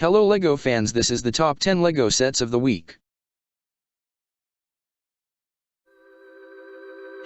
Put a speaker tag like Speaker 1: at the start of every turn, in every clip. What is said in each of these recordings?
Speaker 1: Hello LEGO fans, this is the top 10 LEGO sets of the week.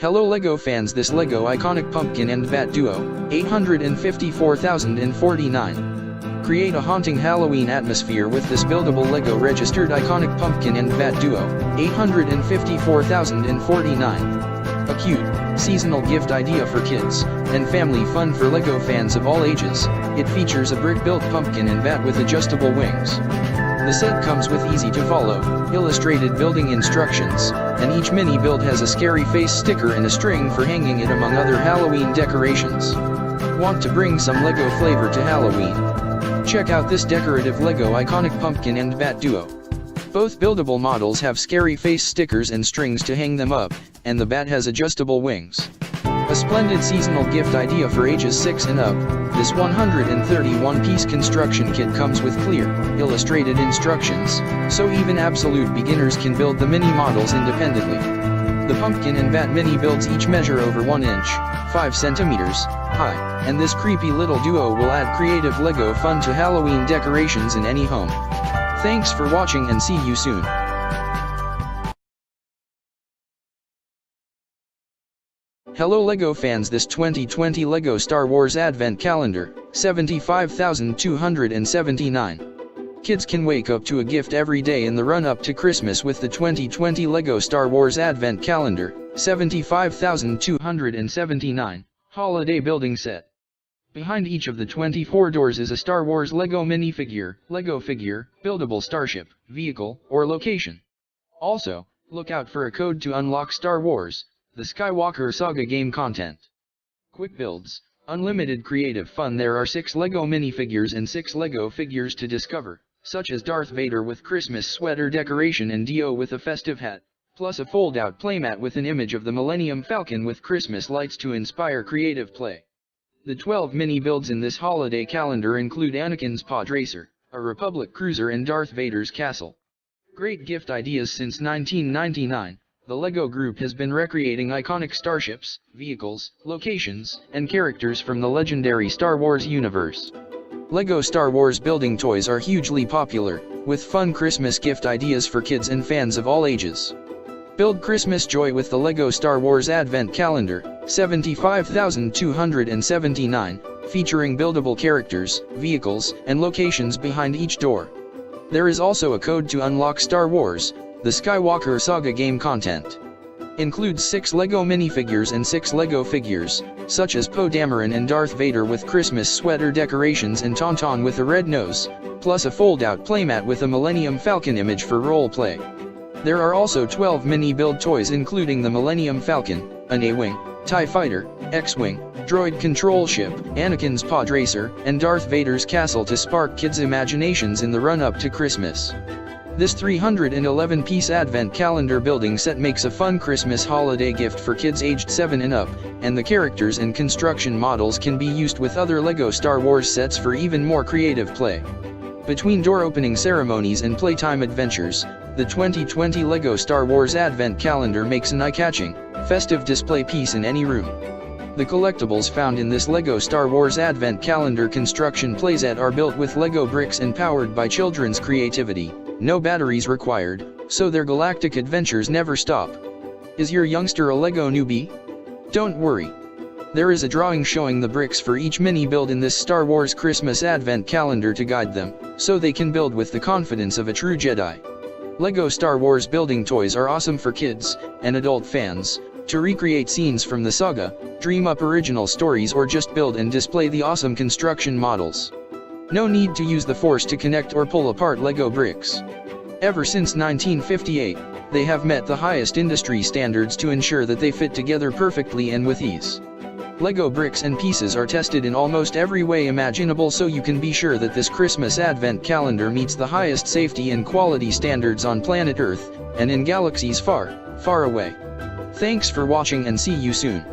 Speaker 1: Hello LEGO fans, this LEGO iconic pumpkin and bat duo, 854,049. Create a haunting Halloween atmosphere with this buildable LEGO registered iconic pumpkin and bat duo, 854,049. A cute, seasonal gift idea for kids, and family fun for LEGO fans of all ages. It features a brick-built pumpkin and bat with adjustable wings. The set comes with easy-to-follow, illustrated building instructions, and each mini build has a scary face sticker and a string for hanging it among other Halloween decorations. Want to bring some LEGO flavor to Halloween? Check out this decorative LEGO iconic pumpkin and bat duo. Both buildable models have scary face stickers and strings to hang them up, and the bat has adjustable wings. A splendid seasonal gift idea for ages 6 and up. This 131-piece construction kit comes with clear, illustrated instructions, so even absolute beginners can build the mini models independently. The pumpkin and bat mini builds each measure over 1 inch, 5 centimeters, high, and this creepy little duo will add creative LEGO fun to Halloween decorations in any home. Thanks for watching and see you soon. Hello LEGO fans, this 2020 LEGO Star Wars Advent Calendar, 75,279. Kids can wake up to a gift every day in the run-up to Christmas with the 2020 LEGO Star Wars Advent Calendar, 75,279, holiday building set. Behind each of the 24 doors is a Star Wars LEGO minifigure, LEGO figure, buildable starship, vehicle, or location. Also, look out for a code to unlock Star Wars, the Skywalker Saga game content. Quick builds, unlimited creative fun. There are 6 LEGO minifigures and 6 LEGO figures to discover, such as Darth Vader with Christmas sweater decoration and Dio with a festive hat, plus a fold-out playmat with an image of the Millennium Falcon with Christmas lights to inspire creative play. The 12 mini builds in this holiday calendar include Anakin's pod racer, a Republic cruiser and Darth Vader's castle. Great gift ideas since 1999. The LEGO Group has been recreating iconic starships, vehicles, locations, and characters from the legendary Star Wars universe. LEGO Star Wars building toys are hugely popular, with fun Christmas gift ideas for kids and fans of all ages. Build Christmas joy with the LEGO Star Wars Advent Calendar, 75,279, featuring buildable characters, vehicles, and locations behind each door. There is also a code to unlock Star Wars, the Skywalker Saga game content. Includes 6 LEGO minifigures and 6 LEGO figures, such as Poe Dameron and Darth Vader with Christmas sweater decorations and Tauntaun with a red nose, plus a fold-out playmat with a Millennium Falcon image for role play. There are also 12 mini-build toys including the Millennium Falcon, an A-wing, TIE Fighter, X-wing, droid control ship, Anakin's pod racer, and Darth Vader's castle to spark kids' imaginations in the run-up to Christmas. This 311-piece Advent Calendar building set makes a fun Christmas holiday gift for kids aged 7 and up, and the characters and construction models can be used with other LEGO Star Wars sets for even more creative play. Between door-opening ceremonies and playtime adventures, the 2020 LEGO Star Wars Advent Calendar makes an eye-catching, festive display piece in any room. The collectibles found in this LEGO Star Wars Advent Calendar construction playset are built with LEGO bricks and powered by children's creativity. No batteries required, so their galactic adventures never stop. Is your youngster a LEGO newbie? Don't worry. There is a drawing showing the bricks for each mini build in this Star Wars Christmas Advent Calendar to guide them, so they can build with the confidence of a true Jedi. LEGO Star Wars building toys are awesome for kids and adult fans to recreate scenes from the saga, dream up original stories, or just build and display the awesome construction models. No need to use the Force to connect or pull apart LEGO bricks. Ever since 1958, they have met the highest industry standards to ensure that they fit together perfectly and with ease. LEGO bricks and pieces are tested in almost every way imaginable, so you can be sure that this Christmas Advent Calendar meets the highest safety and quality standards on planet Earth, and in galaxies far, far away. Thanks for watching and see you soon.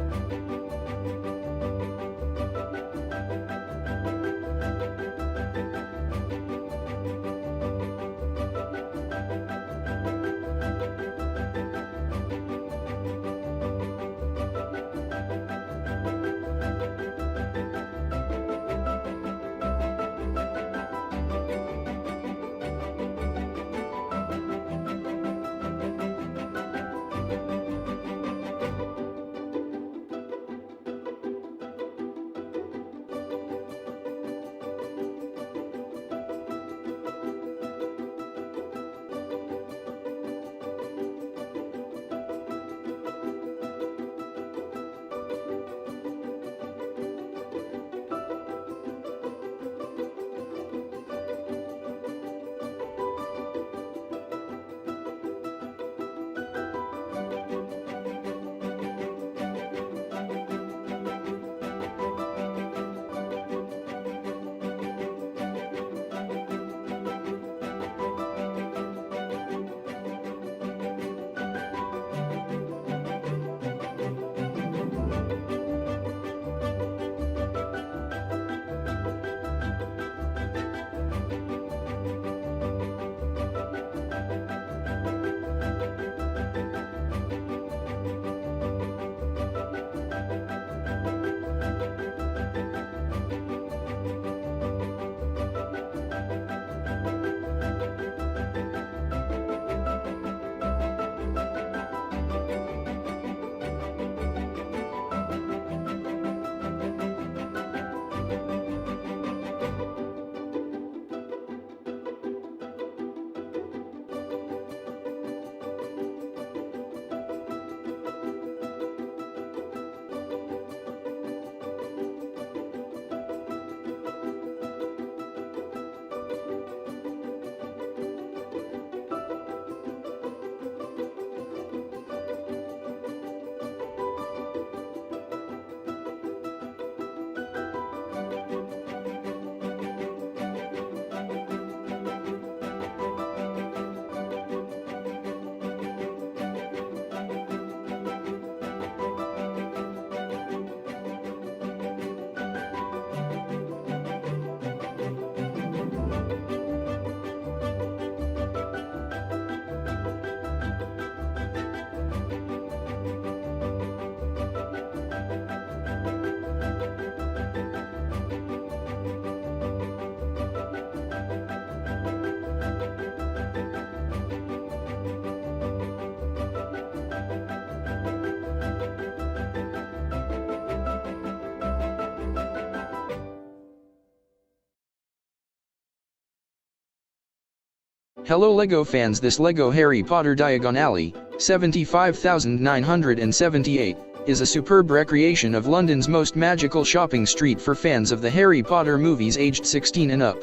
Speaker 1: Hello LEGO fans, this LEGO Harry Potter Diagon Alley, 75,978, is a superb recreation of London's most magical shopping street for fans of the Harry Potter movies aged 16 and up.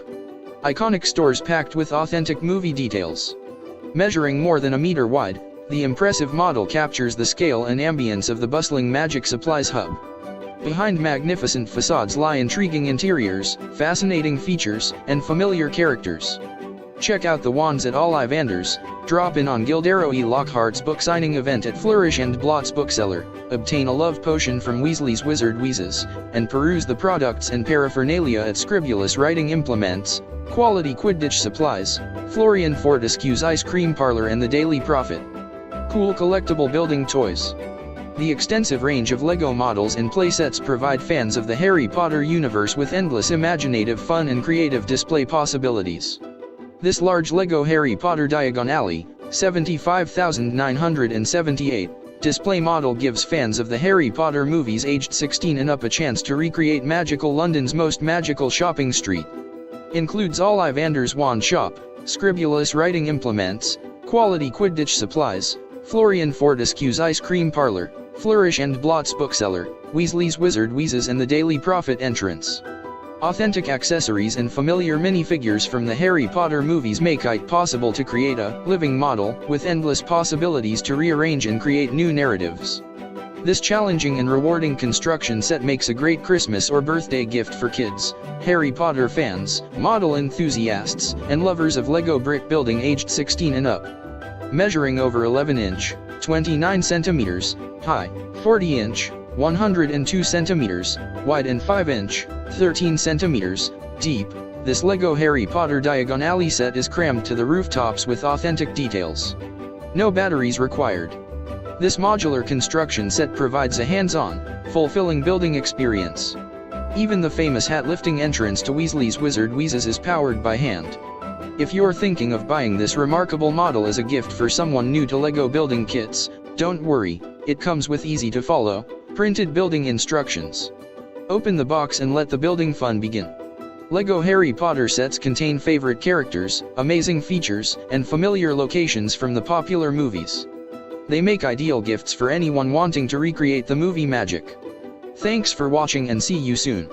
Speaker 1: Iconic stores packed with authentic movie details. Measuring more than a meter wide, the impressive model captures the scale and ambience of the bustling magic supplies hub. Behind magnificent facades lie intriguing interiors, fascinating features, and familiar characters. Check out the wands at Ollivanders, drop in on Gildero E. Lockhart's book signing event at Flourish and Blott's bookseller, obtain a love potion from Weasley's Wizard Wheezes, and peruse the products and paraphernalia at Scribulous Writing Implements, Quality Quidditch Supplies, Florian Fortescue's Ice Cream Parlor and the Daily Prophet. Cool collectible building toys. The extensive range of LEGO models and playsets provide fans of the Harry Potter universe with endless imaginative fun and creative display possibilities. This large LEGO Harry Potter Diagon Alley, 75,978, display model gives fans of the Harry Potter movies aged 16 and up a chance to recreate magical London's most magical shopping street. Includes Ollivanders Wand Shop, Scribulous Writing Implements, Quality Quidditch Supplies, Florian Fortescue's Ice Cream Parlor, Flourish and Blott's bookseller, Weasley's Wizard Wheezes and the Daily Prophet entrance. Authentic accessories and familiar minifigures from the Harry Potter movies make it possible to create a living model with endless possibilities to rearrange and create new narratives. This challenging and rewarding construction set makes a great Christmas or birthday gift for kids, Harry Potter fans, model enthusiasts, and lovers of LEGO brick building aged 16 and up. Measuring over 11 inch, 29 centimeters, high, 40 inch, 102 centimeters, wide and 5 inch, 13 centimeters, deep, this LEGO Harry Potter Diagon Alley set is crammed to the rooftops with authentic details. No batteries required. This modular construction set provides a hands-on, fulfilling building experience. Even the famous hat-lifting entrance to Weasley's Wizard Wheezes is powered by hand. If you're thinking of buying this remarkable model as a gift for someone new to LEGO building kits, don't worry, it comes with easy-to-follow, printed building instructions. Open the box and let the building fun begin. LEGO Harry Potter sets contain favorite characters, amazing features, and familiar locations from the popular movies. They make ideal gifts for anyone wanting to recreate the movie magic. Thanks for watching and see you soon.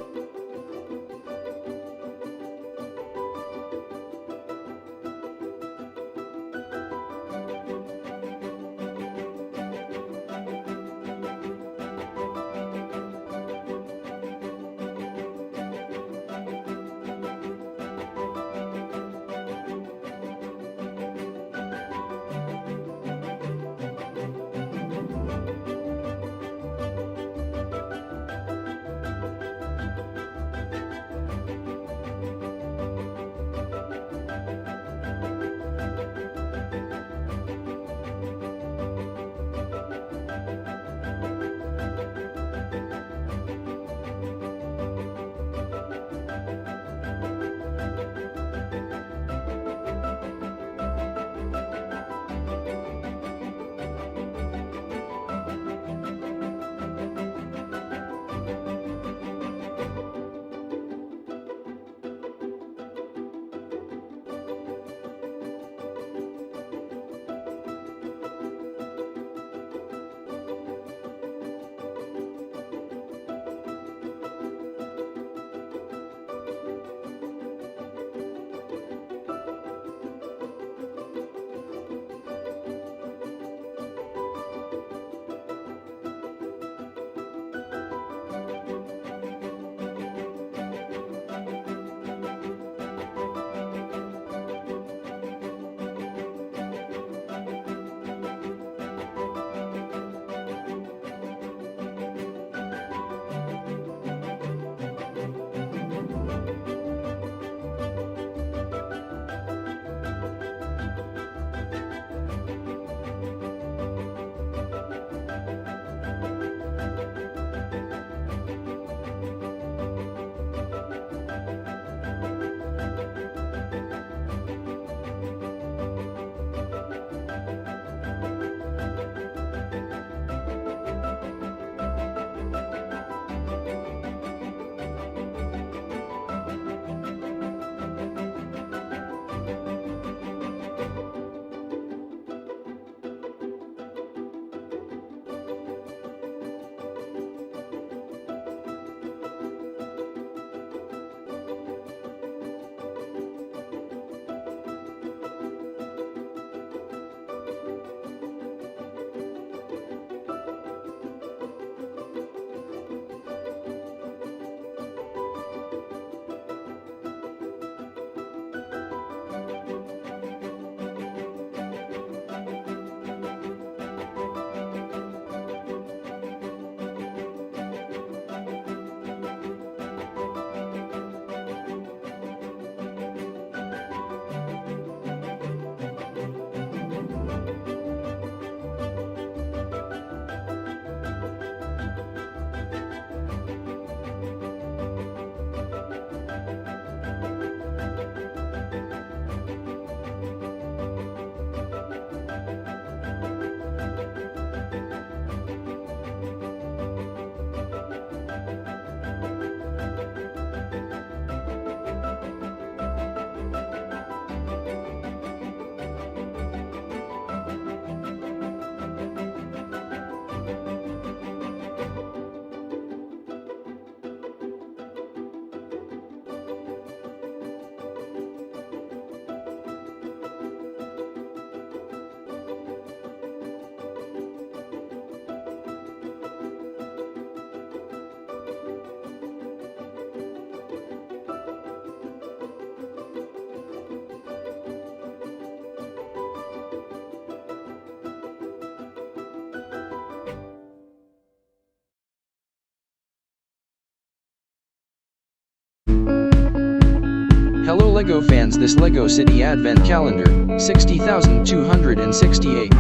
Speaker 1: LEGO fans, this LEGO City Advent Calendar, 60,268.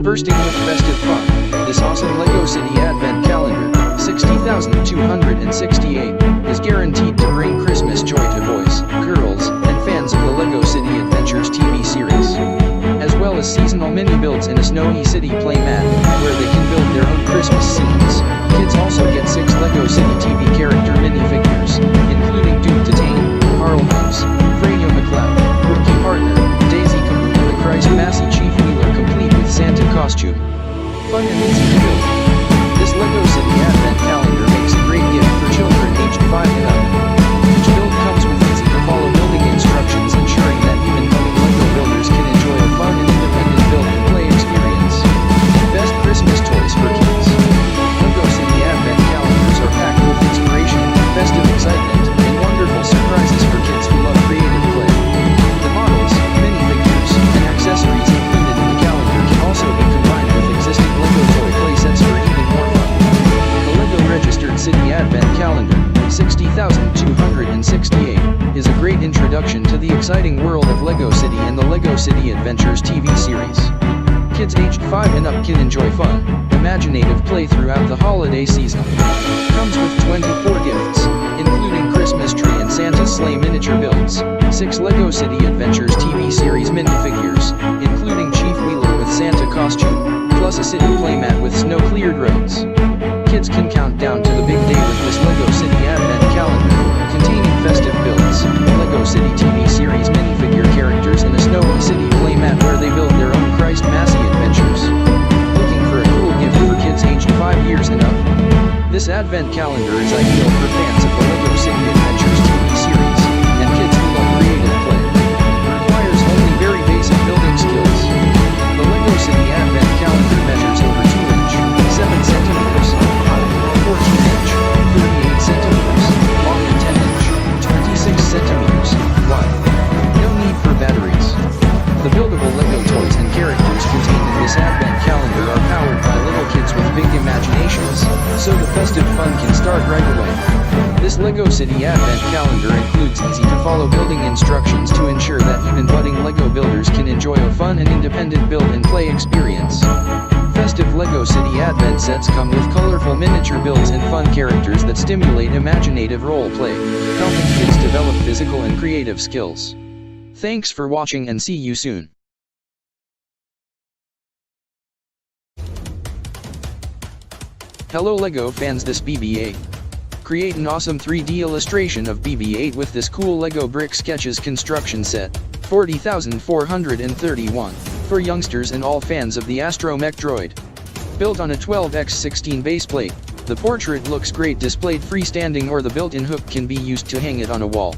Speaker 1: Bursting with festive fun, this awesome LEGO City Advent Calendar, 60,268, is guaranteed to bring Christmas joy to boys, girls, and fans of the LEGO City Adventures TV series. As well as seasonal mini-builds in a snowy city playmat, where they can build their own Christmas scenes. Kids also get 6 LEGO City TV character minifigures, including Duke Detain, Carl Hughes, Freya McLeod, Rookie Partner, Daisy Caboon, and the Christ Massey Chief Wheeler, complete with Santa costume. Fun and easy to build. This LEGO City Advent Calendar makes a great gift for children aged 5 and up. Each build comes with easy-to-follow building instructions, ensuring that even budding LEGO builders can enjoy a fun and independent build and play experience. Best Christmas toys for kids. LEGO City Advent Calendars are packed with inspiration, festive excitement, and wonderful surprises for kids who love creative play. The models, minifigures, and accessories included in the calendar can also be combined with existing LEGO toy playsets for even more fun. The LEGO Registered City Advent Calendar, 60,268, is a great introduction to the exciting world of LEGO City and the LEGO City Adventures TV series. Kids aged 5 and up can enjoy fun, imaginative play throughout the holiday season. Comes with 24 gifts, including Christmas tree and Santa's sleigh miniature builds, 6 LEGO City Adventures TV series minifigures, including Chief Wheeler with Santa costume, plus a city playmat with snow-cleared roads. Kids can count down to the big day with this LEGO City Advent Calendar, containing festive builds, LEGO City TV series minifigure characters, and a snowy city playmat where they build their own Christ Massey adventures. Looking for a cool gift for kids aged 5 years and up? This Advent Calendar is ideal for fans of the LEGO City Adventures TV series, and kids who love creative play. Requires only very basic building skills. The LEGO City Advent Calendar measures over 2 inch, 7 centimeters, high, 14 inch, 38 centimeters, long, and 10 inch, 26 centimeters, wide. No need for batteries. The buildable LEGO toys and characters contained in this Advent Calendar are powered by little kids with big imaginations, so the festive fun can start right away. This LEGO City Advent Calendar includes easy-to-follow building instructions to ensure that even budding LEGO builders can enjoy a fun and independent build and play experience. Festive LEGO City Advent sets come with colorful miniature builds and fun characters that stimulate imaginative role play, helping kids develop physical and creative skills. Thanks for watching and see you soon. Hello LEGO fans, this BB-8. Create an awesome 3D illustration of BB-8 with this cool LEGO Brick Sketches construction set, 40,431, for youngsters and all fans of the Astromech droid. Built on a 12x16 baseplate, the portrait looks great displayed freestanding, or the built-in hook can be used to hang it on a wall.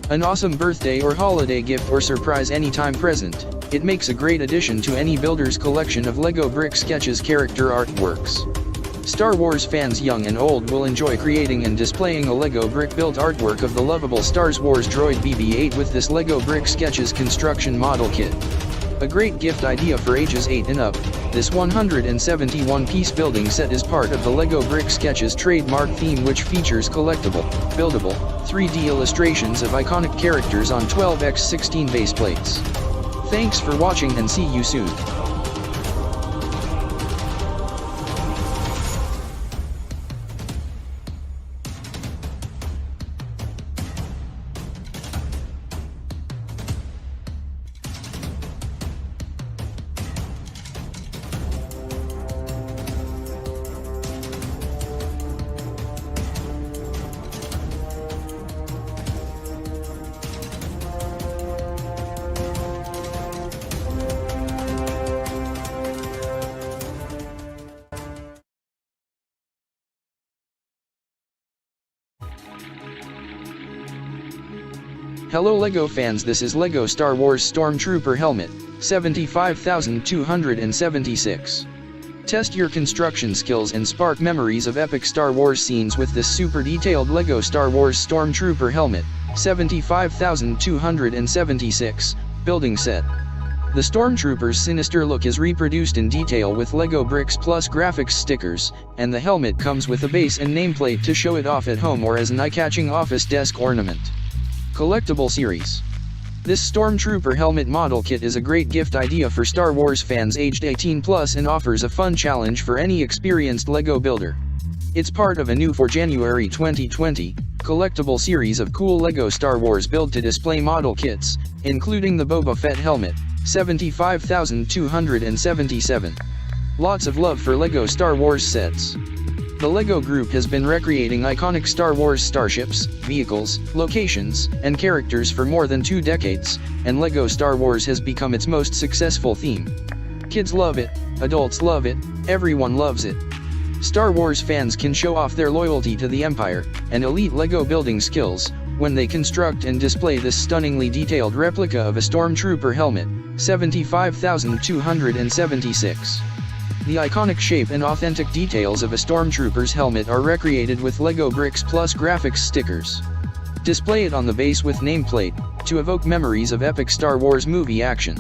Speaker 1: An awesome birthday or holiday gift or surprise anytime present, it makes a great addition to any builder's collection of LEGO Brick Sketches character artworks. Star Wars fans young and old will enjoy creating and displaying a LEGO brick-built artwork of the lovable Star Wars droid BB-8 with this LEGO Brick Sketches construction model kit. A great gift idea for ages 8 and up, this 171-piece building set is part of the LEGO Brick Sketches trademark theme, which features collectible, buildable, 3D illustrations of iconic characters on 12x16 baseplates. Thanks for watching and see you soon. Hello LEGO fans, this is LEGO Star Wars Stormtrooper Helmet, 75,276. Test your construction skills and spark memories of epic Star Wars scenes with this super detailed LEGO Star Wars Stormtrooper Helmet, 75,276, building set. The Stormtrooper's sinister look is reproduced in detail with LEGO bricks plus graphics stickers, and the helmet comes with a base and nameplate to show it off at home or as an eye-catching office desk ornament. Collectible series. This Stormtrooper helmet model kit is a great gift idea for Star Wars fans aged 18+ and offers a fun challenge for any experienced LEGO builder. It's part of a new for January 2020 collectible series of cool LEGO Star Wars build-to-display model kits, including the Boba Fett helmet, 75,277. Lots of love for LEGO Star Wars sets. The LEGO Group has been recreating iconic Star Wars starships, vehicles, locations, and characters for more than 2 decades, and LEGO Star Wars has become its most successful theme. Kids love it, adults love it, everyone loves it. Star Wars fans can show off their loyalty to the Empire and elite LEGO building skills when they construct and display this stunningly detailed replica of a Stormtrooper helmet, 75,276. The iconic shape and authentic details of a Stormtrooper's helmet are recreated with LEGO bricks plus graphics stickers. Display it on the base with nameplate, to evoke memories of epic Star Wars movie action.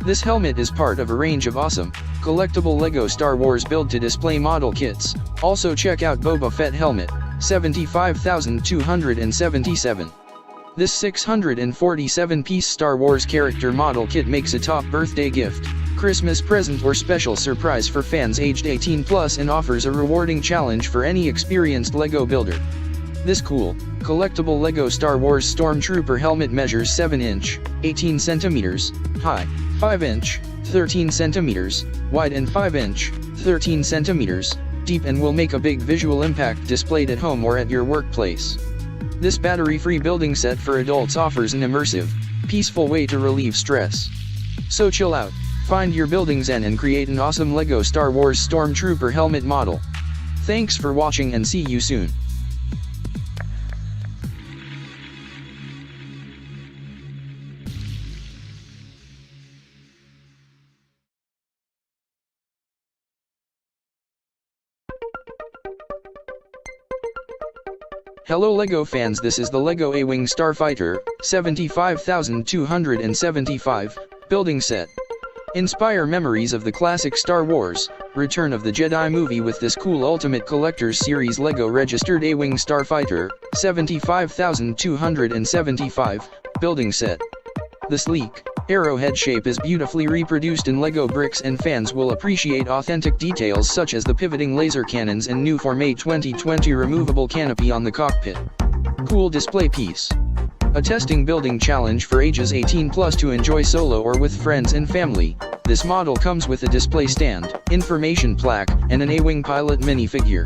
Speaker 1: This helmet is part of a range of awesome, collectible LEGO Star Wars build-to-display model kits. Also check out Boba Fett helmet, 75,277. This 647-piece Star Wars character model kit makes a top birthday gift, Christmas present or special surprise for fans aged 18+ and offers a rewarding challenge for any experienced LEGO builder. This cool, collectible LEGO Star Wars Stormtrooper helmet measures 7-inch, 18 centimeters, high, 5-inch, 13 centimeters, wide and 5-inch, 13 centimeters, deep and will make a big visual impact displayed at home or at your workplace. This battery-free building set for adults offers an immersive, peaceful way to relieve stress. So chill out, find your building zen and create an awesome LEGO Star Wars Stormtrooper helmet model. Thanks for watching and see you soon. Hello LEGO fans, this is the LEGO A-wing Starfighter, 75,275, building set. Inspire memories of the classic Star Wars, Return of the Jedi movie with this cool Ultimate Collector's Series LEGO registered A-wing Starfighter, 75,275, building set. The sleek, arrowhead shape is beautifully reproduced in LEGO bricks and fans will appreciate authentic details such as the pivoting laser cannons and new for May 2020 removable canopy on the cockpit. Cool display piece. A testing building challenge for ages 18+ to enjoy solo or with friends and family. This model comes with a display stand, information plaque, and an A-wing pilot minifigure.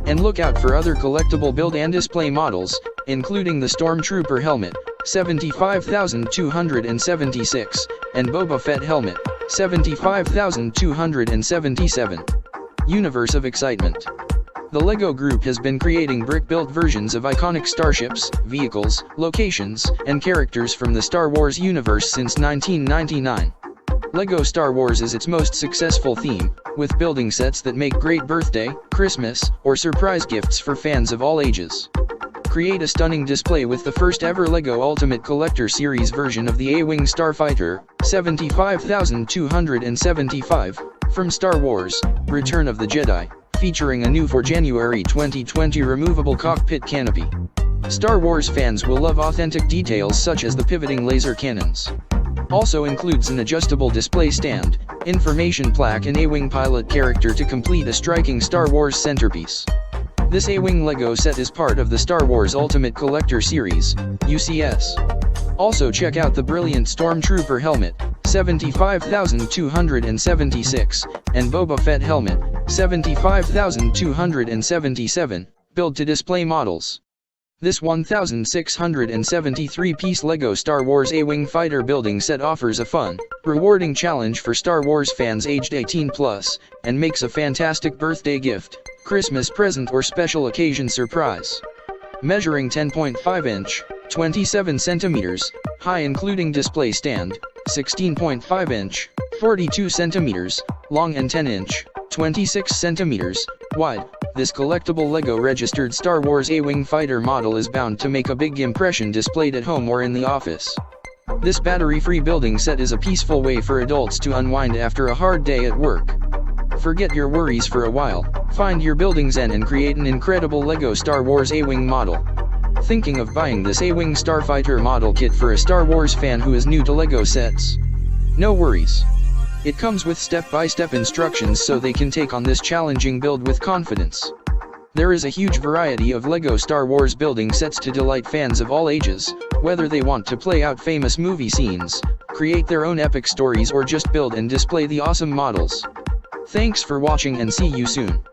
Speaker 1: And look out for other collectible build and display models, including the Stormtrooper helmet, 75,276, and Boba Fett helmet, 75,277. Universe of excitement. The LEGO Group has been creating brick-built versions of iconic starships, vehicles, locations, and characters from the Star Wars universe since 1999. LEGO Star Wars is its most successful theme, with building sets that make great birthday, Christmas, or surprise gifts for fans of all ages. Create a stunning display with the first ever LEGO Ultimate Collector Series version of the A-wing Starfighter, 75,275, from Star Wars, Return of the Jedi, featuring a new for January 2020 removable cockpit canopy. Star Wars fans will love authentic details such as the pivoting laser cannons. Also includes an adjustable display stand, information plaque and A-wing pilot character to complete a striking Star Wars centerpiece. This A-wing LEGO set is part of the Star Wars Ultimate Collector Series, UCS. Also check out the brilliant Stormtrooper helmet, 75,276, and Boba Fett helmet, 75,277, build-to-display models. This 1,673-piece LEGO Star Wars A-wing fighter building set offers a fun, rewarding challenge for Star Wars fans aged 18+, and makes a fantastic birthday gift, Christmas present or special occasion surprise. Measuring 10.5-inch, 27 centimeters, high including display stand, 16.5-inch, 42 centimeters, long and 10-inch, 26 centimeters, wide, this collectible LEGO registered Star Wars A-wing fighter model is bound to make a big impression displayed at home or in the office. This battery-free building set is a peaceful way for adults to unwind after a hard day at work. Forget your worries for a while, find your building zen and create an incredible LEGO Star Wars A-wing model. Thinking of buying this A-wing Starfighter model kit for a Star Wars fan who is new to LEGO sets? No worries. It comes with step-by-step instructions so they can take on this challenging build with confidence. There is a huge variety of LEGO Star Wars building sets to delight fans of all ages, whether they want to play out famous movie scenes, create their own epic stories, or just build and display the awesome models. Thanks for watching and see you soon.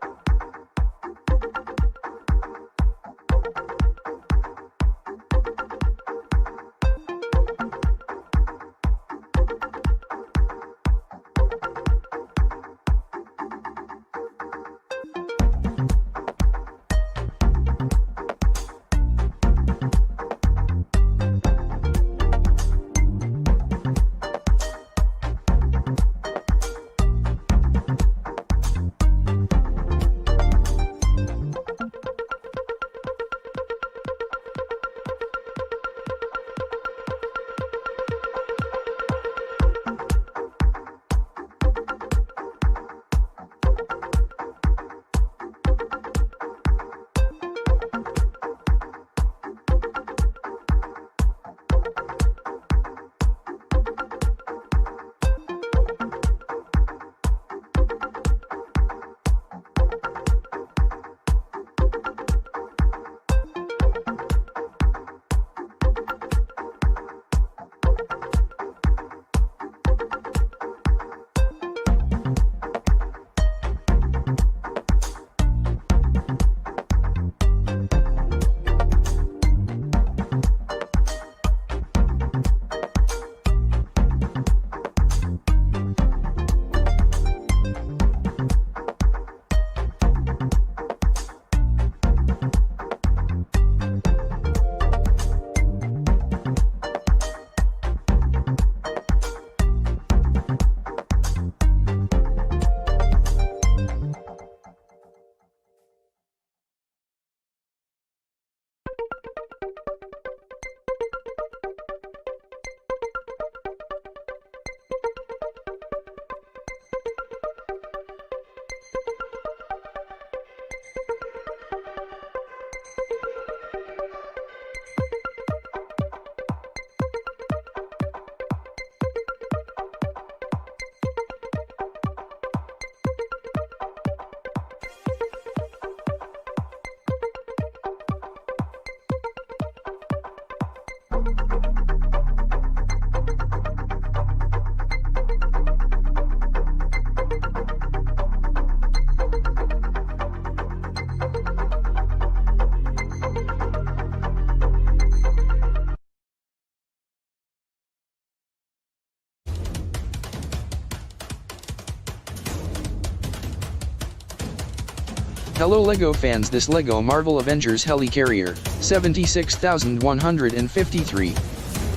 Speaker 1: Hello LEGO fans, this LEGO Marvel Avengers Helicarrier, 76,153.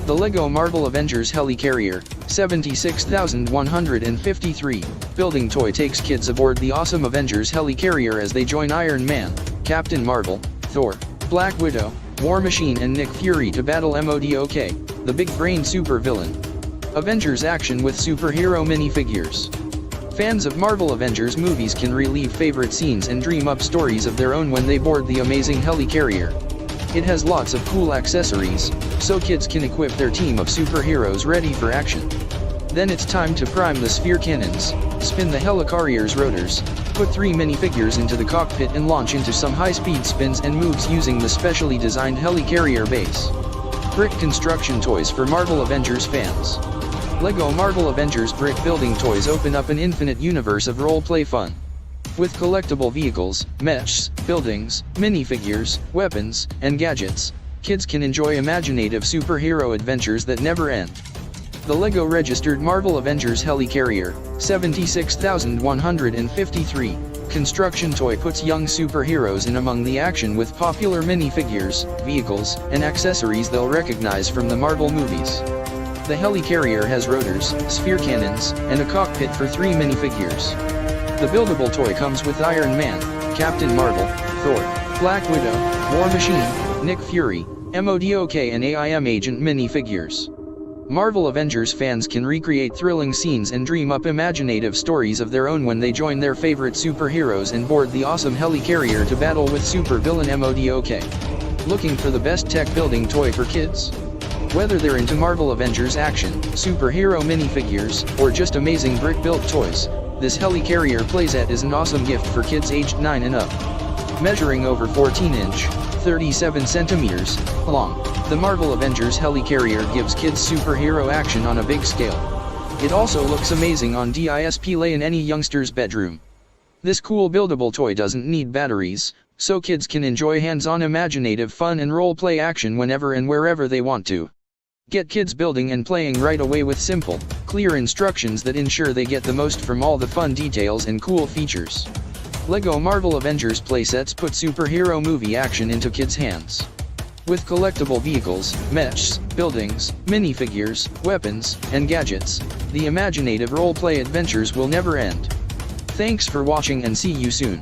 Speaker 1: The LEGO Marvel Avengers Helicarrier, 76,153, building toy takes kids aboard the awesome Avengers Helicarrier as they join Iron Man, Captain Marvel, Thor, Black Widow, War Machine and Nick Fury to battle MODOK, the big-brain supervillain. Avengers action with superhero minifigures. Fans of Marvel Avengers movies can relive favorite scenes and dream up stories of their own when they board the amazing Helicarrier. It has lots of cool accessories, so kids can equip their team of superheroes ready for action. Then it's time to prime the sphere cannons, spin the Helicarrier's rotors, put 3 minifigures into the cockpit and launch into some high-speed spins and moves using the specially designed Helicarrier base. Brick construction toys for Marvel Avengers fans. LEGO Marvel Avengers brick building toys open up an infinite universe of role-play fun. With collectible vehicles, meshes, buildings, minifigures, weapons, and gadgets, kids can enjoy imaginative superhero adventures that never end. The LEGO registered Marvel Avengers Helicarrier, 76,153, construction toy puts young superheroes in among the action with popular minifigures, vehicles, and accessories they'll recognize from the Marvel movies. The Helicarrier has rotors, sphere cannons, and a cockpit for 3 minifigures. The buildable toy comes with Iron Man, Captain Marvel, Thor, Black Widow, War Machine, Nick Fury, MODOK and AIM Agent minifigures. Marvel Avengers fans can recreate thrilling scenes and dream up imaginative stories of their own when they join their favorite superheroes and board the awesome Helicarrier to battle with supervillain MODOK. Looking for the best tech building toy for kids? Whether they're into Marvel Avengers action, superhero minifigures, or just amazing brick-built toys, this Helicarrier playset is an awesome gift for kids aged 9 and up. Measuring over 14-inch, 37 centimeters long, the Marvel Avengers Helicarrier gives kids superhero action on a big scale. It also looks amazing on display in any youngster's bedroom. This cool buildable toy doesn't need batteries, so kids can enjoy hands-on imaginative fun and role-play action whenever and wherever they want to. Get kids building and playing right away with simple, clear instructions that ensure they get the most from all the fun details and cool features. LEGO Marvel Avengers playsets put superhero movie action into kids' hands. With collectible vehicles, meshes, buildings, minifigures, weapons, and gadgets, the imaginative role-play adventures will never end. Thanks for watching and see you soon.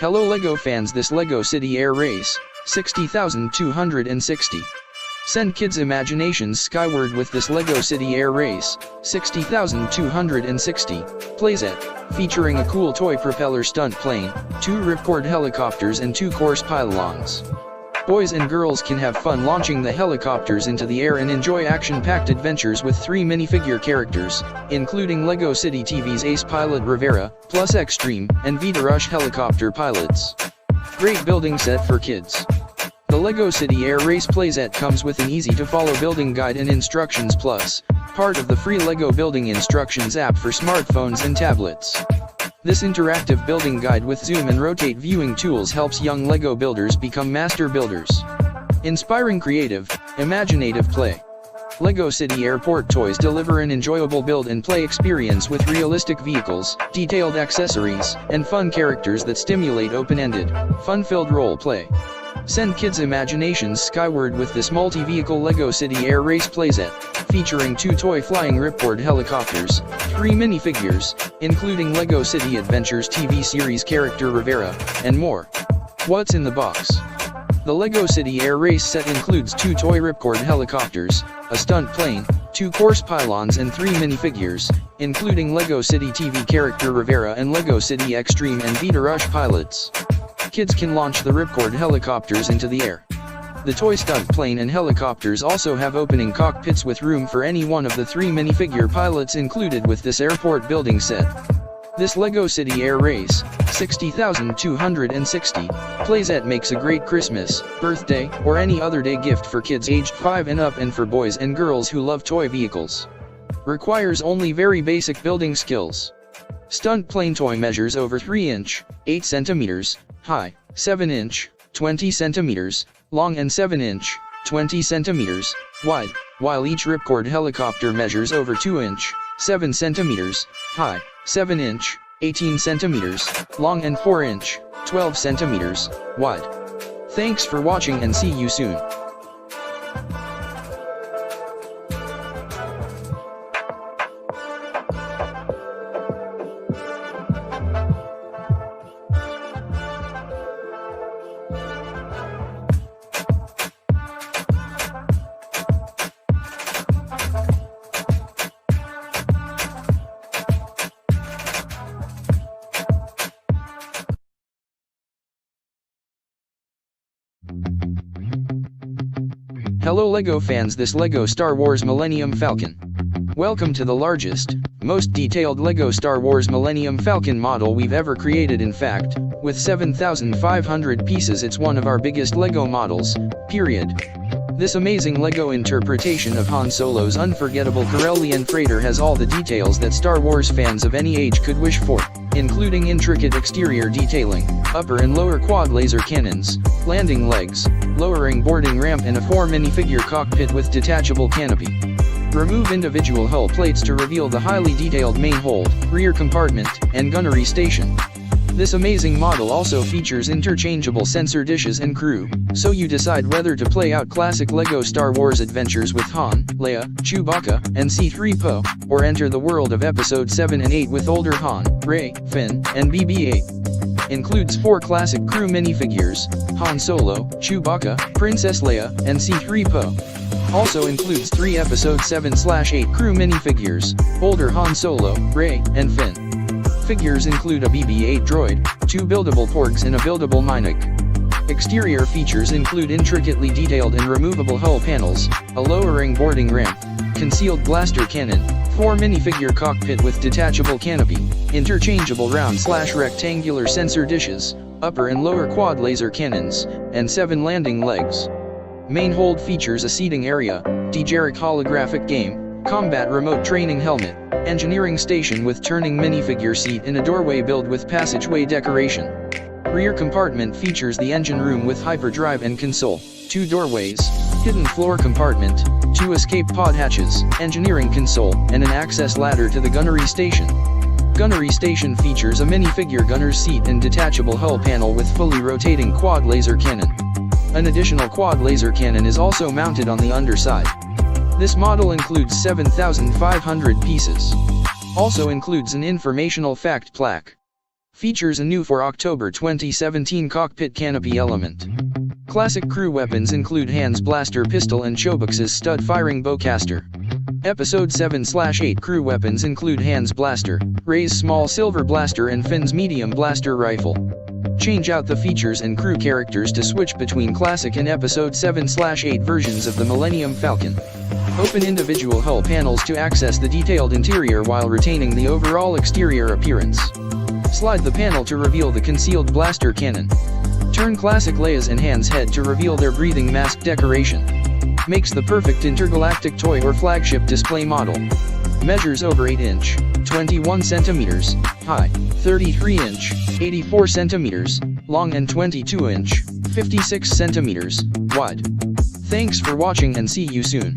Speaker 1: Hello LEGO fans, this LEGO City Air Race, 60,260. Send kids' imaginations skyward with this LEGO City Air Race, 60,260, playset, featuring a cool toy propeller stunt plane, 2 ripcord helicopters and 2 course pylons. Boys and girls can have fun launching the helicopters into the air and enjoy action-packed adventures with 3 minifigure characters, including LEGO City TV's ace pilot Rivera, plus Extreme, and Vita Rush helicopter pilots. Great building set for kids. The LEGO City Air Race playset comes with an easy-to-follow building guide and instructions plus, part of the free LEGO Building Instructions app for smartphones and tablets. This interactive building guide with zoom and rotate viewing tools helps young LEGO builders become master builders. Inspiring creative, imaginative play. LEGO City Airport toys deliver an enjoyable build and play experience with realistic vehicles, detailed accessories, and fun characters that stimulate open-ended, fun-filled role play. Send kids' imaginations skyward with this multi-vehicle LEGO City Air Race playset, featuring 2 toy flying ripcord helicopters, 3 minifigures, including LEGO City Adventures TV series character Rivera, and more. What's in the box? The LEGO City Air Race set includes 2 toy ripcord helicopters, a stunt plane, 2 course pylons and 3 minifigures, including LEGO City TV character Rivera and LEGO City Extreme and Vita Rush pilots. Kids can launch the ripcord helicopters into the air. The toy stunt plane and helicopters also have opening cockpits with room for any one of the 3 minifigure pilots included with this airport building set. This LEGO City Air Race 60,260 playset makes a great Christmas, birthday, or any other day gift for kids aged 5 and up and for boys and girls who love toy vehicles. Requires only very basic building skills. Stunt plane toy measures over 3 inch, 8 centimeters, high, 7 inch, 20 centimeters, long and 7 inch, 20 centimeters, wide, while each ripcord helicopter measures over 2 inch, 7 centimeters, high, 7 inch, 18 centimeters, long and 4 inch, 12 centimeters, wide. Thanks for watching and see you soon. Hello LEGO fans, this LEGO Star Wars Millennium Falcon. Welcome to the largest, most detailed LEGO Star Wars Millennium Falcon model we've ever created. In fact, with 7,500 pieces it's one of our biggest LEGO models, period. This amazing LEGO interpretation of Han Solo's unforgettable Corellian freighter has all the details that Star Wars fans of any age could wish for, including intricate exterior detailing, upper and lower quad laser cannons, landing legs, lowering boarding ramp and a 4 minifigure cockpit with detachable canopy. Remove individual hull plates to reveal the highly detailed main hold, rear compartment, and gunnery station. This amazing model also features interchangeable sensor dishes and crew, so you decide whether to play out classic LEGO Star Wars adventures with Han, Leia, Chewbacca, and C-3PO, or enter the world of Episode 7 and 8 with older Han, Rey, Finn, and BB-8. Includes 4 classic crew minifigures, Han Solo, Chewbacca, Princess Leia, and C-3PO. Also includes 3 Episode 7/8 crew minifigures, older Han Solo, Rey, and Finn. Figures include a BB-8 droid, 2 buildable porgs and a buildable Minic. Exterior features include intricately detailed and removable hull panels, a lowering boarding ramp, concealed blaster cannon, 4 minifigure cockpit with detachable canopy, interchangeable round/rectangular sensor dishes, upper and lower quad laser cannons, and 7 landing legs. Main hold features a seating area, Diagon holographic game, combat remote training helmet, engineering station with turning minifigure seat in a doorway build with passageway decoration. Rear compartment features the engine room with hyperdrive and console, 2 doorways, hidden floor compartment, 2 escape pod hatches, engineering console, and an access ladder to the gunnery station. Gunnery station features a minifigure gunner's seat and detachable hull panel with fully rotating quad laser cannon. An additional quad laser cannon is also mounted on the underside. This model includes 7,500 pieces. Also includes an informational fact plaque. Features a new for October 2017 cockpit canopy element. Classic crew weapons include Han's blaster pistol and Chewbacca's stud-firing bowcaster. Episode 7/8 crew weapons include Han's blaster, Rey's small silver blaster and Finn's medium blaster rifle. Change out the features and crew characters to switch between classic and Episode 7/8 versions of the Millennium Falcon. Open individual hull panels to access the detailed interior while retaining the overall exterior appearance. Slide the panel to reveal the concealed blaster cannon. Turn classic Leia's and Han's head to reveal their breathing mask decoration. Makes the perfect intergalactic toy or flagship display model. Measures over 8 inch, 21 centimeters, high, 33 inch, 84 centimeters, long and 22 inch, 56 centimeters, wide. Thanks for watching and see you soon.